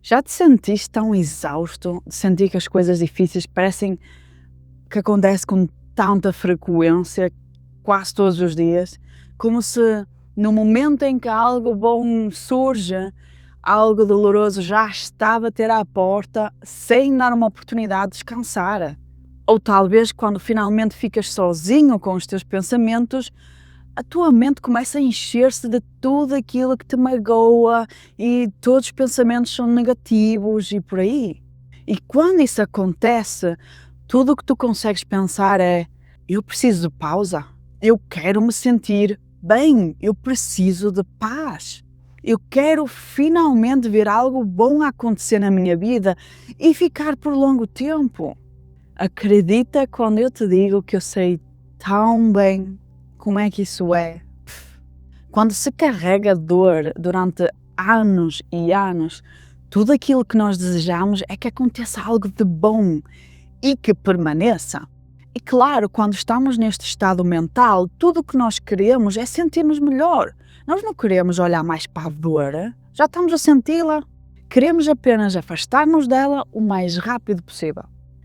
Já te sentiste tão exausto de sentir que as coisas difíceis parecem que acontecem com tanta frequência, quase todos os dias, como se no momento em que algo bom surge, algo doloroso já está a bater à porta sem dar uma oportunidade de descansar? Ou talvez quando finalmente ficas sozinho com os teus pensamentos, a tua mente começa a encher-se de tudo aquilo que te magoa e todos os pensamentos são negativos e por aí. E quando isso acontece, tudo o que tu consegues pensar é: eu preciso de pausa, eu quero me sentir bem, eu preciso de paz. Eu quero finalmente ver algo bom acontecer na minha vida e ficar por longo tempo. Acredita quando eu te digo que eu sei tão bem como é que isso é? Quando se carrega dor durante anos e anos, tudo aquilo que nós desejamos é que aconteça algo de bom e que permaneça. E claro, quando estamos neste estado mental, tudo o que nós queremos é sentirmos melhor. Nós não queremos olhar mais para a dor, já estamos a senti-la. Queremos apenas afastar-nos dela o mais rápido possível,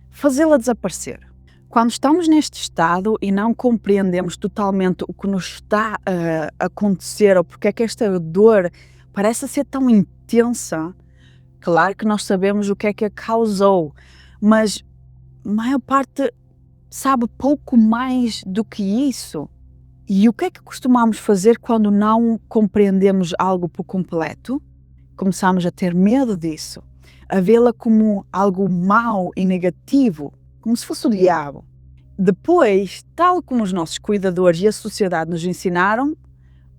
fazê-la desaparecer. Quando estamos neste estado e não compreendemos totalmente o que nos está a acontecer ou porque é que esta dor parece ser tão intensa, claro que nós sabemos o que é que a causou, mas a maior parte sabe pouco mais do que isso. E o que é que costumamos fazer quando não compreendemos algo por completo? Começamos a ter medo disso, a vê-la como algo mau e negativo, como se fosse o diabo. Depois, tal como os nossos cuidadores e a sociedade nos ensinaram,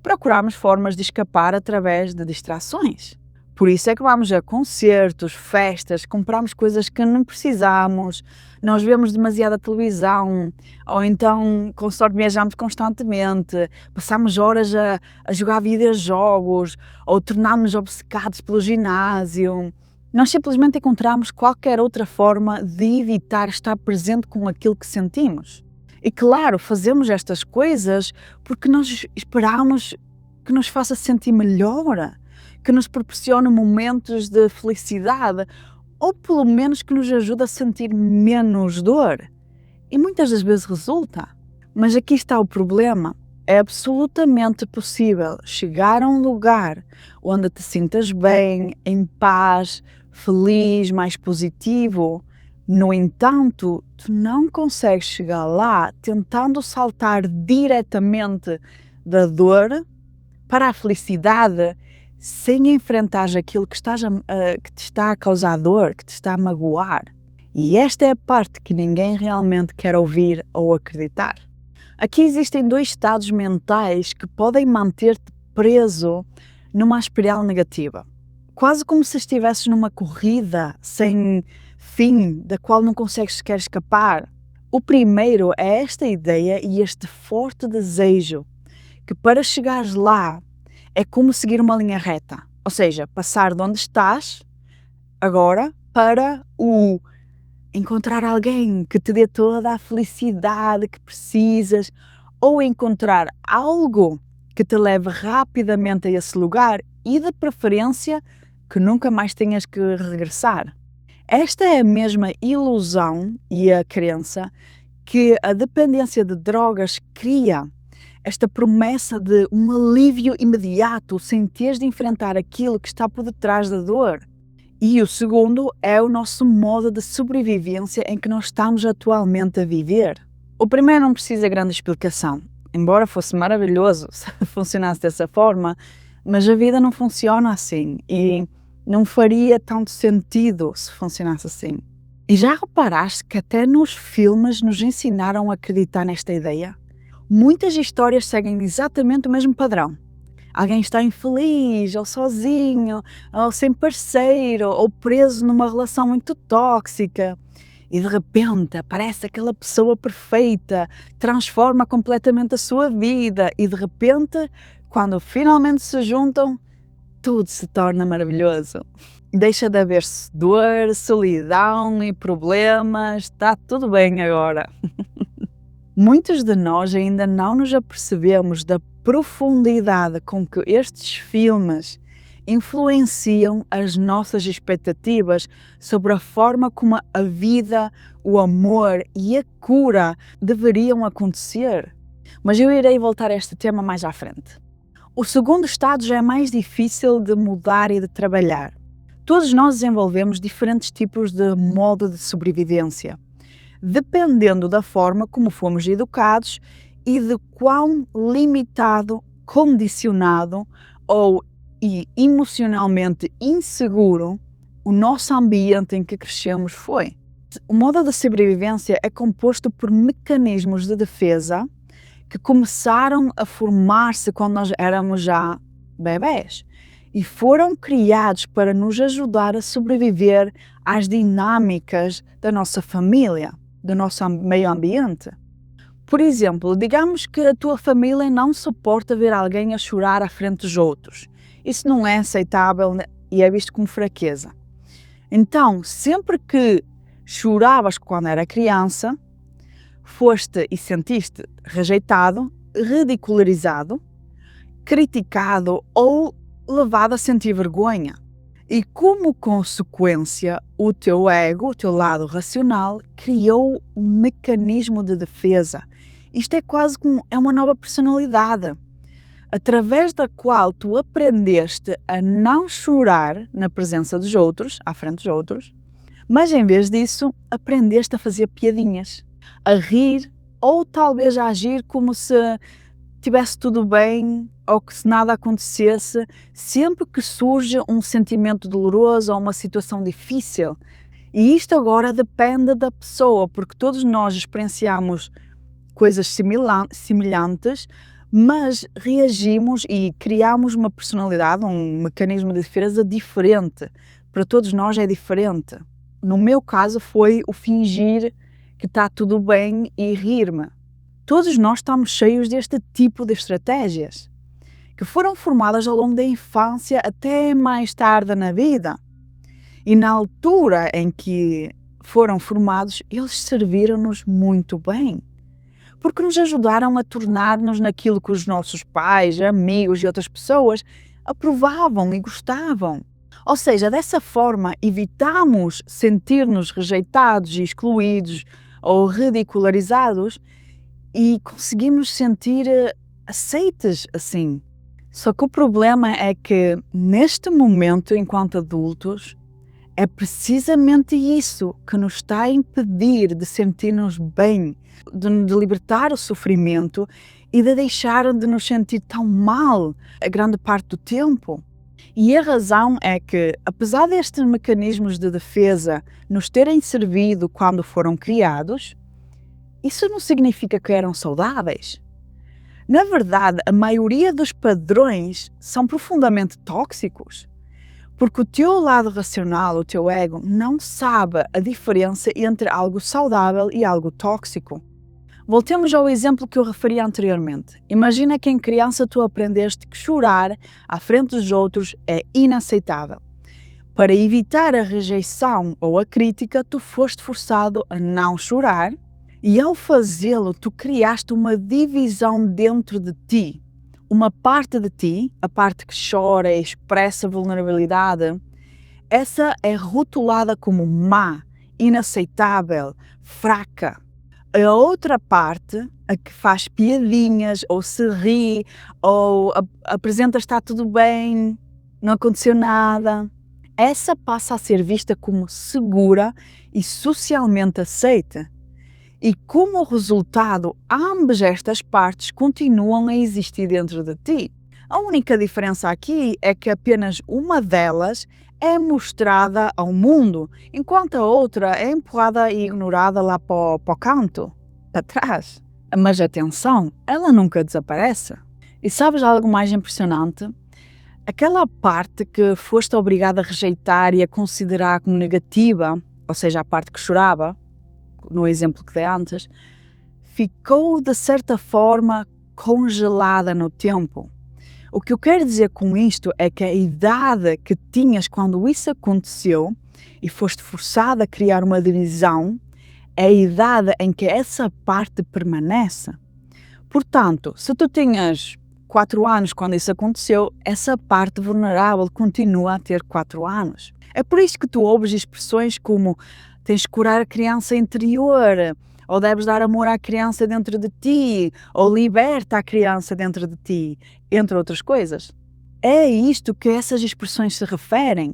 procuramos formas de escapar através de distrações. Por isso é que vamos a concertos, festas, compramos coisas que não precisamos, nós vemos demasiada televisão, ou então, com sorte, viajamos constantemente, passamos horas a jogar videojogos, ou tornamos-nos obcecados pelo ginásio. Nós simplesmente encontramos qualquer outra forma de evitar estar presente com aquilo que sentimos. E claro, fazemos estas coisas porque nós esperamos que nos faça sentir melhor, que nos proporcione momentos de felicidade, ou pelo menos que nos ajude a sentir menos dor. E muitas das vezes resulta. Mas aqui está o problema. É absolutamente possível chegar a um lugar onde te sintas bem, em paz, feliz, mais positivo. No entanto, tu não consegues chegar lá tentando saltar diretamente da dor para a felicidade sem enfrentar aquilo que te está a causar dor, que te está a magoar. E esta é a parte que ninguém realmente quer ouvir ou acreditar. Aqui existem dois estados mentais que podem manter-te preso numa espiral negativa. Quase como se estivesses numa corrida sem fim, da qual não consegues sequer escapar. O primeiro é esta ideia e este forte desejo que para chegares lá é como seguir uma linha reta. Ou seja, passar de onde estás agora para encontrar alguém que te dê toda a felicidade que precisas, ou encontrar algo que te leve rapidamente a esse lugar e, de preferência, que nunca mais tenhas que regressar. Esta é a mesma ilusão e a crença que a dependência de drogas cria. Esta promessa de um alívio imediato sem teres de enfrentar aquilo que está por detrás da dor. E o segundo é o nosso modo de sobrevivência em que nós estamos atualmente a viver. O primeiro não precisa de grande explicação, embora fosse maravilhoso se funcionasse dessa forma, mas a vida não funciona assim e não faria tanto sentido se funcionasse assim. E já reparaste que até nos filmes nos ensinaram a acreditar nesta ideia? Muitas histórias seguem exatamente o mesmo padrão. Alguém está infeliz, ou sozinho, ou sem parceiro, ou preso numa relação muito tóxica. E de repente aparece aquela pessoa perfeita, transforma completamente a sua vida e de repente, quando finalmente se juntam, tudo se torna maravilhoso. Deixa de haver dor, solidão e problemas, está tudo bem agora. Muitos de nós ainda não nos apercebemos da profundidade com que estes filmes influenciam as nossas expectativas sobre a forma como a vida, o amor e a cura deveriam acontecer. Mas eu irei voltar a este tema mais à frente. O segundo estado já é mais difícil de mudar e de trabalhar. Todos nós desenvolvemos diferentes tipos de modo de sobrevivência, dependendo da forma como fomos educados e de quão limitado, condicionado ou emocionalmente inseguro o nosso ambiente em que crescemos foi. O modo de sobrevivência é composto por mecanismos de defesa que começaram a formar-se quando nós éramos já bebés e foram criados para nos ajudar a sobreviver às dinâmicas da nossa família, do nosso meio ambiente. Por exemplo, digamos que a tua família não suporta ver alguém a chorar à frente dos outros. Isso não é aceitável e é visto como fraqueza. Então, sempre que choravas quando era criança, foste e sentiste rejeitado, ridicularizado, criticado ou levado a sentir vergonha. E como consequência, o teu ego, o teu lado racional, criou um mecanismo de defesa. Isto é quase como uma nova personalidade, através da qual tu aprendeste a não chorar na presença dos outros, à frente dos outros, mas em vez disso, aprendeste a fazer piadinhas, a rir ou talvez a agir como se estivesse tudo bem ou que se nada acontecesse, sempre que surge um sentimento doloroso ou uma situação difícil. E isto agora depende da pessoa, porque todos nós experienciamos coisas semelhantes, mas reagimos e criamos uma personalidade, um mecanismo de defesa diferente. Para todos nós é diferente. No meu caso foi o fingir que está tudo bem e rir-me. Todos nós estamos cheios deste tipo de estratégias, que foram formadas ao longo da infância até mais tarde na vida. E na altura em que foram formados, eles serviram-nos muito bem, porque nos ajudaram a tornar-nos naquilo que os nossos pais, amigos e outras pessoas aprovavam e gostavam. Ou seja, dessa forma evitamos sentir-nos rejeitados e excluídos ou ridicularizados e conseguimos sentir aceites assim. Só que o problema é que neste momento, enquanto adultos, é precisamente isso que nos está a impedir de sentir-nos bem, de libertar o sofrimento e de deixar de nos sentir tão mal a grande parte do tempo. E a razão é que, apesar destes mecanismos de defesa nos terem servido quando foram criados, isso não significa que eram saudáveis. Na verdade, a maioria dos padrões são profundamente tóxicos, porque o teu lado racional, o teu ego, não sabe a diferença entre algo saudável e algo tóxico. Voltemos ao exemplo que eu referi anteriormente. Imagina que em criança tu aprendeste que chorar à frente dos outros é inaceitável. Para evitar a rejeição ou a crítica, tu foste forçado a não chorar e ao fazê-lo tu criaste uma divisão dentro de ti. Uma parte de ti, a parte que chora e expressa vulnerabilidade, essa é rotulada como má, inaceitável, fraca. A outra parte, a que faz piadinhas, ou se ri, ou apresenta está tudo bem, não aconteceu nada, essa passa a ser vista como segura e socialmente aceita. E como resultado, ambas estas partes continuam a existir dentro de ti. A única diferença aqui é que apenas uma delas é mostrada ao mundo, enquanto a outra é empurrada e ignorada lá para o canto, para trás. Mas atenção, ela nunca desaparece. E sabes algo mais impressionante? Aquela parte que foste obrigada a rejeitar e a considerar como negativa, ou seja, a parte que chorava, no exemplo que dei antes, ficou de certa forma congelada no tempo. O que eu quero dizer com isto é que a idade que tinhas quando isso aconteceu e foste forçada a criar uma divisão é a idade em que essa parte permanece. Portanto, se tu tinhas 4 anos quando isso aconteceu, essa parte vulnerável continua a ter 4 anos. É por isso que tu ouves expressões como tens que curar a criança interior, ou deves dar amor à criança dentro de ti, ou liberta a criança dentro de ti, entre outras coisas. É a isto que essas expressões se referem.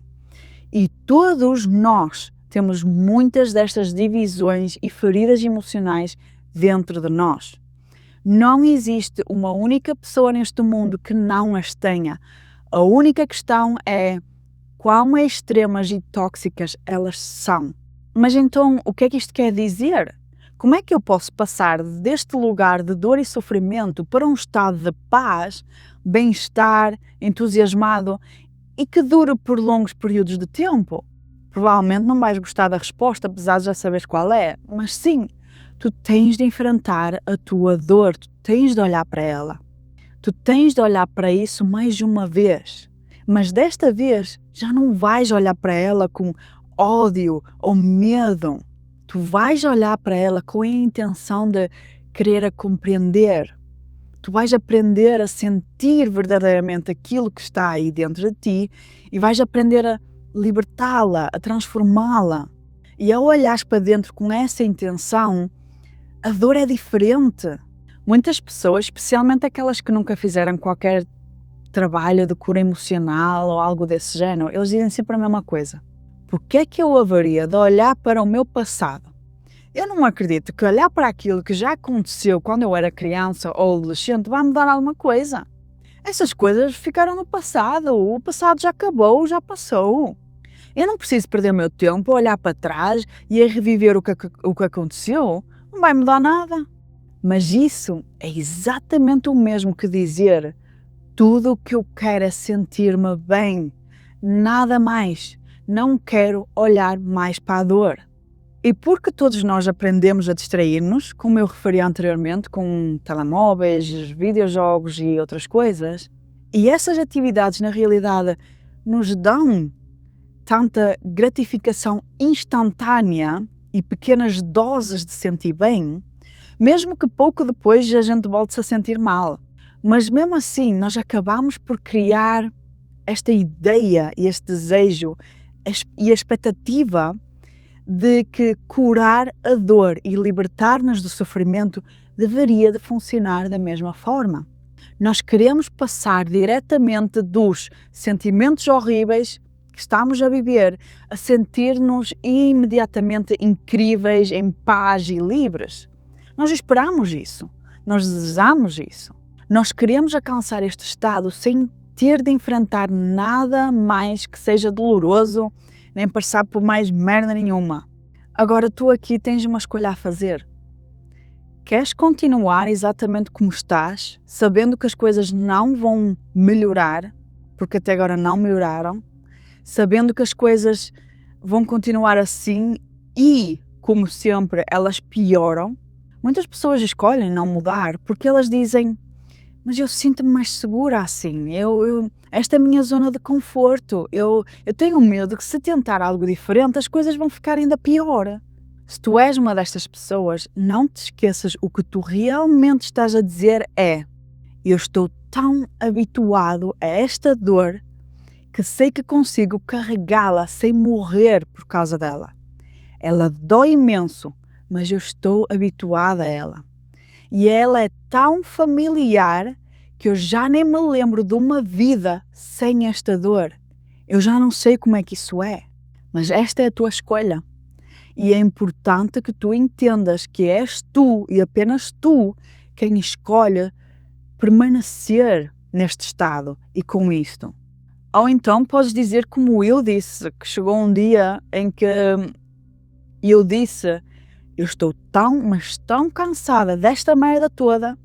E todos nós temos muitas destas divisões e feridas emocionais dentro de nós. Não existe uma única pessoa neste mundo que não as tenha. A única questão é quão extremas e tóxicas elas são. Mas então, o que é que isto quer dizer? Como é que eu posso passar deste lugar de dor e sofrimento para um estado de paz, bem-estar, entusiasmado e que dure por longos períodos de tempo? Provavelmente não vais gostar da resposta, apesar de já saberes qual é, mas sim, tu tens de enfrentar a tua dor, tu tens de olhar para ela. Tu tens de olhar para isso mais de uma vez, mas desta vez já não vais olhar para ela com ódio ou medo. Tu vais olhar para ela com a intenção de querer a compreender. Tu vais aprender a sentir verdadeiramente aquilo que está aí dentro de ti e vais aprender a libertá-la, a transformá-la. E ao olhares para dentro com essa intenção, a dor é diferente. Muitas pessoas, especialmente aquelas que nunca fizeram qualquer trabalho de cura emocional ou algo desse género, eles dizem sempre a mesma coisa. Por que é que eu haveria de olhar para o meu passado? Eu não acredito que olhar para aquilo que já aconteceu quando eu era criança ou adolescente vai mudar alguma coisa. Essas coisas ficaram no passado, o passado já acabou, já passou. Eu não preciso perder o meu tempo a olhar para trás e a reviver o que aconteceu, não vai mudar nada. Mas isso é exatamente o mesmo que dizer tudo o que eu quero é sentir-me bem, nada mais. Não quero olhar mais para a dor. E porque todos nós aprendemos a distrair-nos, como eu referi anteriormente, com telemóveis, videojogos e outras coisas, e essas atividades na realidade nos dão tanta gratificação instantânea e pequenas doses de sentir bem, mesmo que pouco depois a gente volte-se a sentir mal. Mas mesmo assim nós acabamos por criar esta ideia e este desejo e a expectativa de que curar a dor e libertar-nos do sofrimento deveria de funcionar da mesma forma. Nós queremos passar diretamente dos sentimentos horríveis que estamos a viver a sentir-nos imediatamente incríveis, em paz e livres. Nós esperamos isso, nós desejamos isso. Nós queremos alcançar este estado sem ter de enfrentar nada mais que seja doloroso, nem passar por mais merda nenhuma. Agora tu aqui tens uma escolha a fazer. Queres continuar exatamente como estás, sabendo que as coisas não vão melhorar, porque até agora não melhoraram, sabendo que as coisas vão continuar assim e, como sempre, elas pioram? Muitas pessoas escolhem não mudar porque elas dizem: mas eu sinto-me mais segura assim, esta é a minha zona de conforto, eu tenho medo que se tentar algo diferente as coisas vão ficar ainda pior. Se tu és uma destas pessoas, não te esqueças, o que tu realmente estás a dizer é: eu estou tão habituado a esta dor que sei que consigo carregá-la sem morrer por causa dela. Ela dói imenso, mas eu estou habituada a ela. E ela é tão familiar que eu já nem me lembro de uma vida sem esta dor. Eu já não sei como é que isso é, mas esta é a tua escolha. E é importante que tu entendas que és tu e apenas tu quem escolhe permanecer neste estado e com isto. Ou então podes dizer como eu disse, que chegou um dia em que eu disse: eu estou tão, mas tão cansada desta merda toda,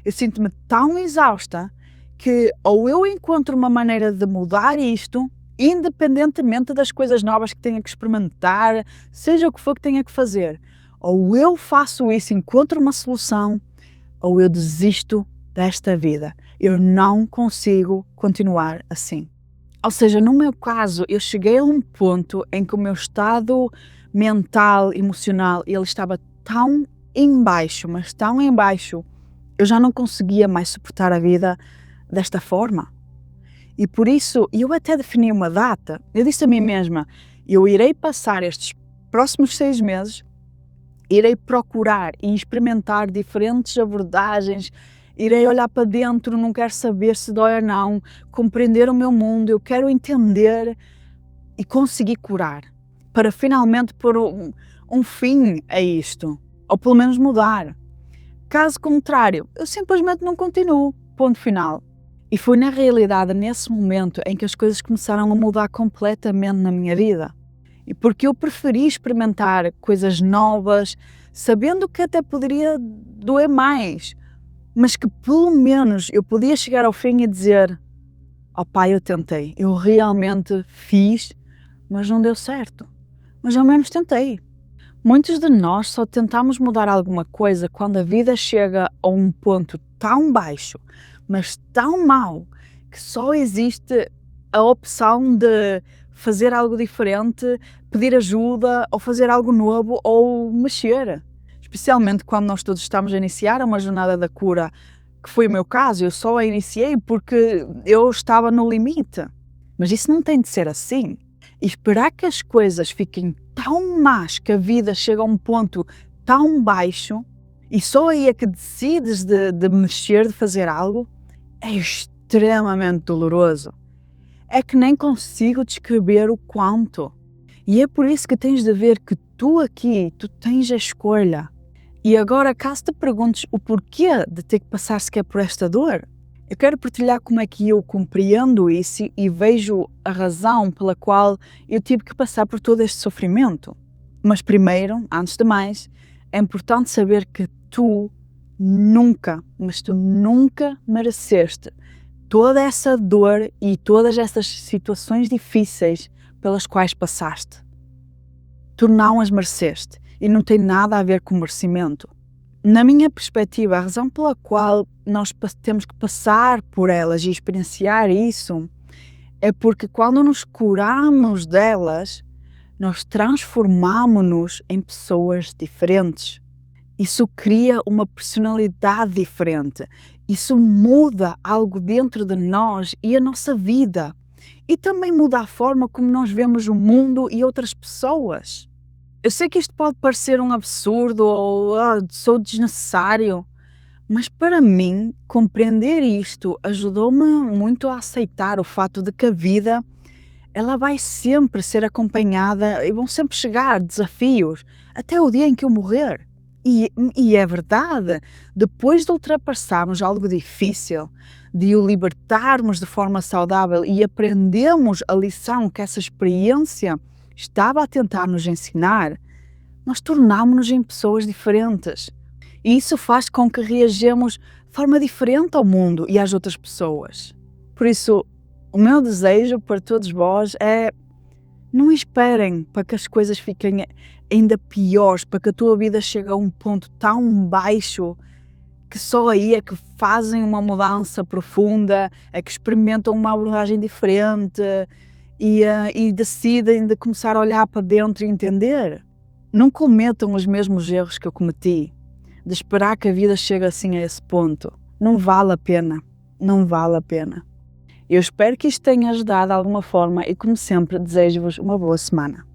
eu sinto-me tão exausta que ou eu encontro uma maneira de mudar isto, independentemente das coisas novas que tenha que experimentar, seja o que for que tenha que fazer, ou eu faço isso, encontro uma solução, ou eu desisto desta vida. Eu não consigo continuar assim. Ou seja, no meu caso, eu cheguei a um ponto em que o meu estado mental, emocional, ele estava tão em baixo, mas tão em baixo, eu já não conseguia mais suportar a vida desta forma. E por isso, eu até defini uma data. Eu disse a mim mesma, eu irei passar estes próximos 6 meses, irei procurar e experimentar diferentes abordagens, irei olhar para dentro, não quero saber se dói ou não, compreender o meu mundo, eu quero entender e conseguir curar, para finalmente pôr um fim a isto, ou pelo menos mudar. Caso contrário, eu simplesmente não continuo, ponto final. E foi na realidade nesse momento em que as coisas começaram a mudar completamente na minha vida. E porque eu preferi experimentar coisas novas, sabendo que até poderia doer mais, mas que pelo menos eu podia chegar ao fim e dizer: "Oh pai, eu tentei, eu realmente fiz, mas não deu certo. Mas ao menos tentei." Muitos de nós só tentamos mudar alguma coisa quando a vida chega a um ponto tão baixo, mas tão mau, que só existe a opção de fazer algo diferente, pedir ajuda, ou fazer algo novo, ou mexer. Especialmente quando nós todos estamos a iniciar uma jornada da cura, que foi o meu caso, eu só a iniciei porque eu estava no limite. Mas isso não tem de ser assim. E esperar que as coisas fiquem tão más, que a vida chega a um ponto tão baixo, e só aí é que decides de mexer, de fazer algo, é extremamente doloroso. É que nem consigo descrever o quanto. E é por isso que tens de ver que tu aqui, tu tens a escolha. E agora, caso te perguntes o porquê de ter que passar sequer por esta dor, eu quero partilhar como é que eu compreendo isso e vejo a razão pela qual eu tive que passar por todo este sofrimento. Mas primeiro, antes de mais, é importante saber que tu nunca, mas tu nunca mereceste toda essa dor e todas essas situações difíceis pelas quais passaste. Tu não as mereceste e não tem nada a ver com merecimento. Na minha perspectiva, a razão pela qual nós temos que passar por elas e experienciar isso é porque quando nos curamos delas, nós transformamos-nos em pessoas diferentes. Isso cria uma personalidade diferente. Isso muda algo dentro de nós e a nossa vida. E também muda a forma como nós vemos o mundo e outras pessoas. Eu sei que isto pode parecer um absurdo ou sou desnecessário, mas para mim, compreender isto ajudou-me muito a aceitar o fato de que a vida, ela vai sempre ser acompanhada e vão sempre chegar desafios até o dia em que eu morrer. E é verdade, depois de ultrapassarmos algo difícil, de o libertarmos de forma saudável e aprendermos a lição que essa experiência estava a tentar nos ensinar, nós tornámos-nos em pessoas diferentes. E isso faz com que reajamos de forma diferente ao mundo e às outras pessoas. Por isso, o meu desejo para todos vós é: não esperem para que as coisas fiquem ainda piores, para que a tua vida chegue a um ponto tão baixo que só aí é que fazem uma mudança profunda, é que experimentam uma abordagem diferente e decidem de começar a olhar para dentro e entender. Não cometam os mesmos erros que eu cometi, de esperar que a vida chegue assim a esse ponto. Não vale a pena, não vale a pena. Eu espero que isto tenha ajudado de alguma forma e, como sempre, desejo-vos uma boa semana.